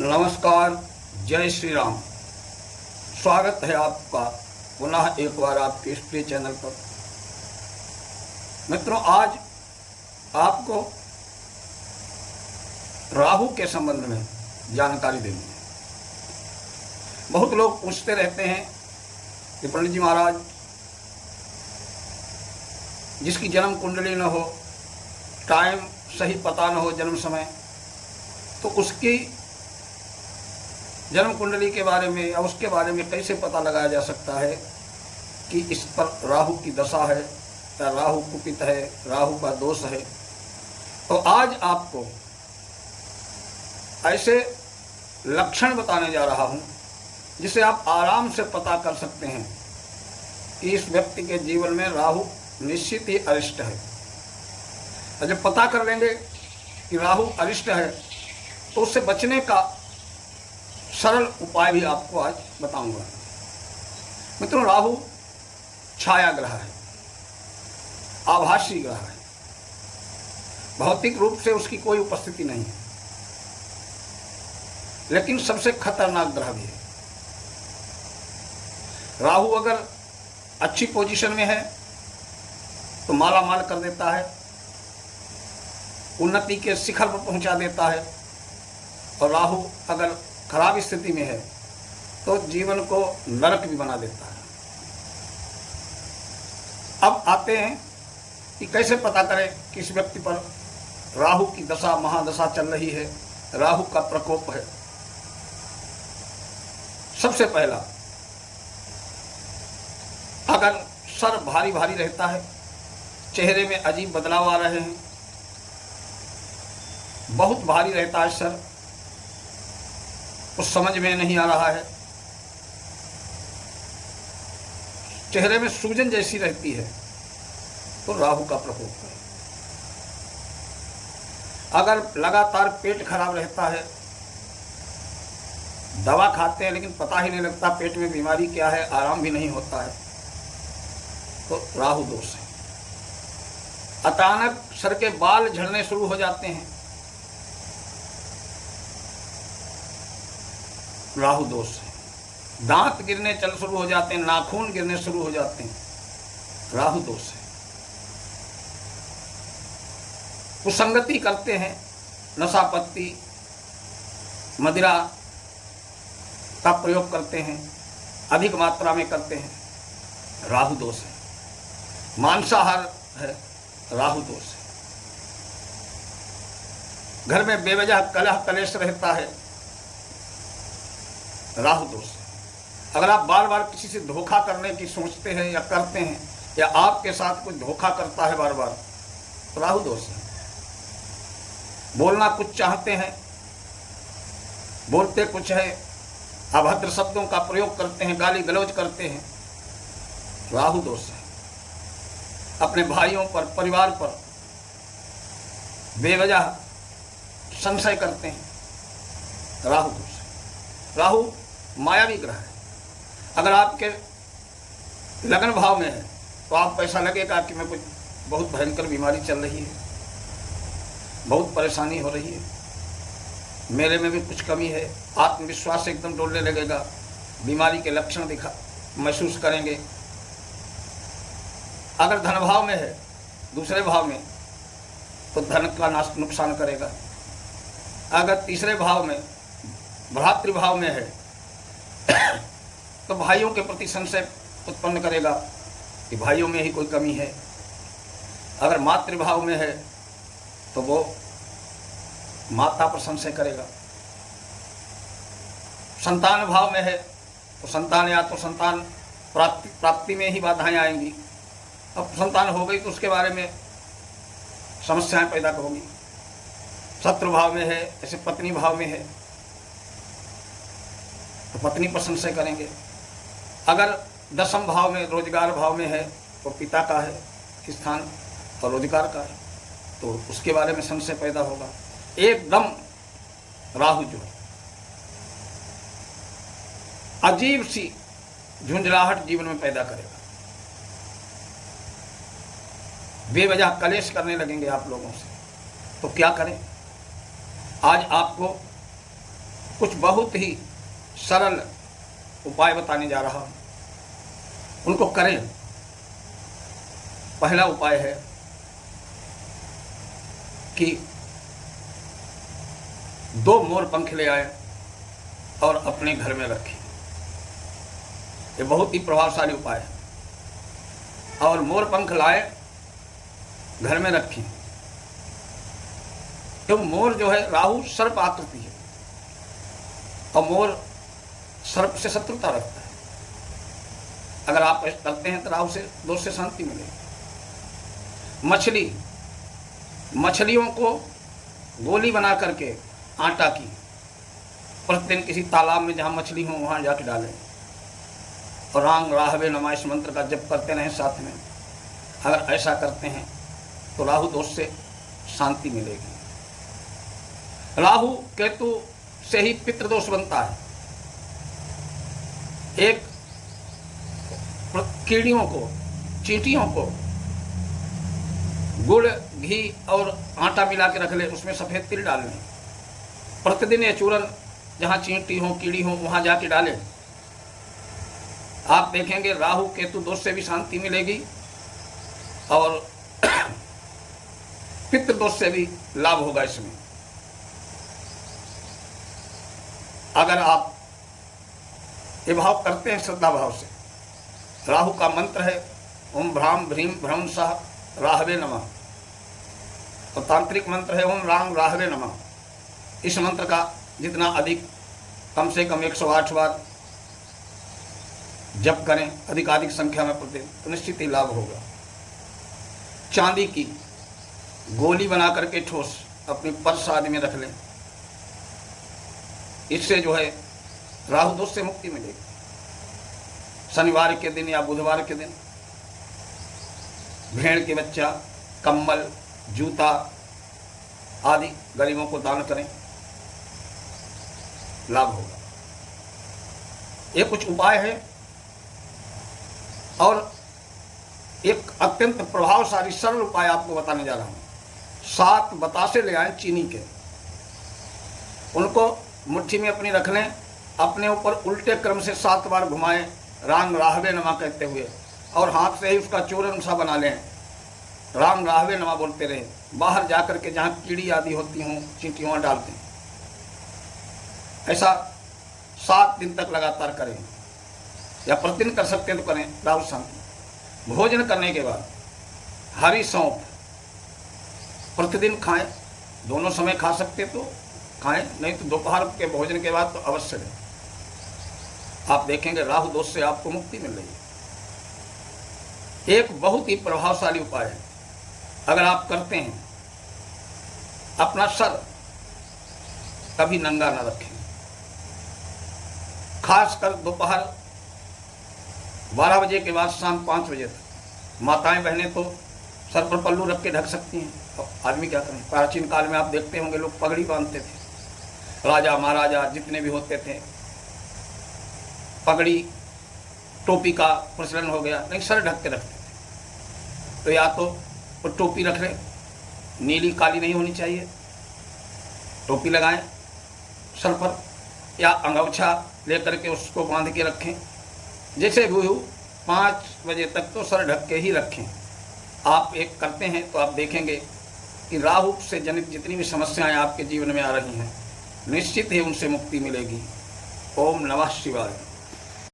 नमस्कार, जय श्री राम। स्वागत है आपका पुनः एक बार आपके इस प्रिय चैनल पर। मित्रों, आज आपको राहु के संबंध में जानकारी देनी है। बहुत लोग पूछते रहते हैं कि पंडित जी महाराज, जिसकी जन्म कुंडली न हो, टाइम सही पता न हो, जन्म समय, तो उसकी जन्म कुंडली के बारे में या उसके बारे में कैसे पता लगाया जा सकता है कि इस पर राहु की दशा है या राहु कुपित है, राहु का दोष है। तो आज आपको ऐसे लक्षण बताने जा रहा हूं जिसे आप आराम से पता कर सकते हैं कि इस व्यक्ति के जीवन में राहु निश्चित ही अरिष्ट है। और जब पता कर लेंगे कि राहु अरिष्ट है तो उससे बचने का सरल उपाय भी आपको आज बताऊंगा। मित्रों, राहु छाया ग्रह है, आभासी ग्रह है, भौतिक रूप से उसकी कोई उपस्थिति नहीं है, लेकिन सबसे खतरनाक ग्रह भी है। राहु अगर अच्छी पोजीशन में है तो माला माल कर देता है, उन्नति के शिखर पर पहुंचा देता है, और राहु अगर खराब स्थिति में है तो जीवन को नरक भी बना देता है। अब आते हैं कि कैसे पता करें कि इस व्यक्ति पर राहु की दशा महादशा चल रही है, राहु का प्रकोप है। सबसे पहला, अगर सर भारी भारी रहता है, चेहरे में अजीब बदलाव आ रहे हैं, बहुत भारी रहता है सर, कुछ समझ में नहीं आ रहा है, चेहरे में सूजन जैसी रहती है, तो राहु का प्रकोप है। अगर लगातार पेट खराब रहता है, दवा खाते हैं लेकिन पता ही नहीं लगता पेट में बीमारी क्या है, आराम भी नहीं होता है, तो राहु दोष है। अचानक सर के बाल झड़ने शुरू हो जाते हैं, राहु दोष है। दांत गिरने चल शुरू हो जाते हैं, नाखून गिरने शुरू हो जाते हैं, राहु दोष है। कुसंगति करते हैं, नशापत्ती मदिरा का प्रयोग करते हैं, अधिक मात्रा में करते हैं, राहु दोष है। मांसाहार है, राहु दोष है। घर में बेवजह कलह कलेश रहता है, राहु दोष है। अगर आप बार बार किसी से धोखा करने की सोचते हैं या करते हैं, या आपके साथ कोई धोखा करता है बार बार, तो राहु दोष है। बोलना कुछ चाहते हैं, बोलते कुछ है, अभद्र शब्दों का प्रयोग करते हैं, गाली गलौज करते हैं, राहु दोष है। अपने भाइयों पर, परिवार पर बेवजह संशय करते हैं, राहु दोष है। राहु मायावी ग्रह है। अगर आपके लगन भाव में है तो आपको ऐसा लगेगा कि मैं कुछ बहुत भयंकर बीमारी चल रही है, बहुत परेशानी हो रही है, मेरे में भी कुछ कमी है, आत्मविश्वास एकदम डोलने लगेगा, बीमारी के लक्षण महसूस करेंगे। अगर धन भाव में है, दूसरे भाव में, तो धन का नुकसान करेगा। अगर तीसरे भाव में, भ्रातृभाव में है, तो भाइयों के प्रति संशय उत्पन्न करेगा कि भाइयों में ही कोई कमी है। अगर मातृभाव में है तो वो माता पर संशय करेगा। संतान भाव में है तो संतान, या तो संतान प्राप्ति में ही बाधाएं आएंगी। अब संतान हो गई तो उसके बारे में समस्याएं पैदा होंगी। शत्रु भाव में है, ऐसे पत्नी भाव में है तो पत्नी पर संशय करेंगे। अगर दशम भाव में, रोजगार भाव में है, तो पिता का है स्थान और रोजगार का है, तो उसके बारे में संशय पैदा होगा। एकदम राहु जो है अजीब सी झुंझलाहट जीवन में पैदा करेगा, बेवजह कलेश करने लगेंगे आप लोगों से। तो क्या करें? आज आपको कुछ बहुत ही सरल उपाय बताने जा रहा हूँ, उनको करें। पहला उपाय है कि 2 मोर पंख ले आए और अपने घर में रखें। ये बहुत ही प्रभावशाली उपाय है। और मोर पंख लाए, घर में रखें। तो मोर जो है, राहु सर्प आकृति है और मोर सर्प से शत्रुता रखता है। अगर आप ऐसा करते हैं तो राहु से दोष से शांति मिलेगी। मछलियों को गोली बना करके आटा की प्रतिदिन किसी तालाब में जहाँ मछली हो वहाँ जाके डालें और रांग राहवे नमा इस मंत्र का जप करते रहें साथ में। अगर ऐसा करते हैं तो राहु दोष से शांति मिलेगी। राहु केतु से ही पितृदोष बनता है। एक कीड़ियों को, चींटियों को गुड़, घी और आटा मिला के रख ले, उसमें सफ़ेद तिल डाल लें। प्रतिदिन ये चूरन जहाँ चींटी हो, कीड़ी हो, वहाँ जाके डालें। आप देखेंगे राहु केतु दोष से भी शांति मिलेगी और पितृदोष से भी लाभ होगा इसमें। अगर आप ये भाव करते हैं श्रद्धा भाव से, राहु का मंत्र है ओम भ्राम भ्रीम भ्रम सह राहवे नमः और तांत्रिक मंत्र है ओम रांग राहवे नमः। इस मंत्र का जितना अधिक, कम से कम 108 बार जप करें, अधिकाधिक संख्या में प्रतिदिन, तो निश्चित ही लाभ होगा। चांदी की गोली बना करके ठोस अपनी पर्स आदि में रख लें। इससे जो है राहु दोष से मुक्ति मिलेगी। शनिवार के दिन या बुधवार के दिन भेड़ के बच्चा, कंबल, जूता आदि गरीबों को दान करें, लाभ होगा। ये कुछ उपाय है। और एक अत्यंत प्रभावशाली सरल उपाय आपको बताने जा रहा हूँ। 7 बतासे ले आए चीनी के, उनको मुट्ठी में अपनी रख लें, अपने ऊपर उल्टे क्रम से 7 बार घुमाएं, रांग राहवे नमा कहते हुए, और हाथ से ही उसका चूरन सा बना लें, रांग राहवे नमा बोलते रहें। बाहर जाकर के जहाँ कीड़ी आदि होती हों, चींटियाँ, वहाँ डालते हैं। ऐसा 7 दिन तक लगातार करें या प्रतिदिन कर सकते हैं तो करें, राहु शांति। भोजन करने के बाद हरी सौंफ प्रतिदिन खाएं। दोनों समय खा सकते तो खाएं, नहीं तो दोपहर के भोजन के बाद तो अवश्य लें। आप देखेंगे राहु दोष से आपको मुक्ति मिल रही है। एक बहुत ही प्रभावशाली उपाय है। अगर आप करते हैं, अपना सर कभी नंगा न रखें। खासकर दोपहर 12 बजे के बाद शाम 5 बजे तक। माताएं बहनें तो सर पर पल्लू रख के ढक सकती हैं, और आदमी क्या करें। प्राचीन काल में आप देखते होंगे लोग पगड़ी बांधते थे। राजा महाराजा जितने भी होते थे, पगड़ी टोपी का प्रचलन हो गया, नहीं सर ढक के रखते थे। तो या तो वो टोपी रख लें, नीली काली नहीं होनी चाहिए, टोपी लगाएं सर पर, या अंगोछा लेकर के उसको बांध के रखें। जैसे भी हो 5 बजे तक तो सर ढक के ही रखें। आप एक करते हैं तो आप देखेंगे कि राहु से जनित जितनी भी समस्याएं आपके जीवन में आ रही हैं, निश्चित ही उनसे मुक्ति मिलेगी। ओम नमः शिवाय।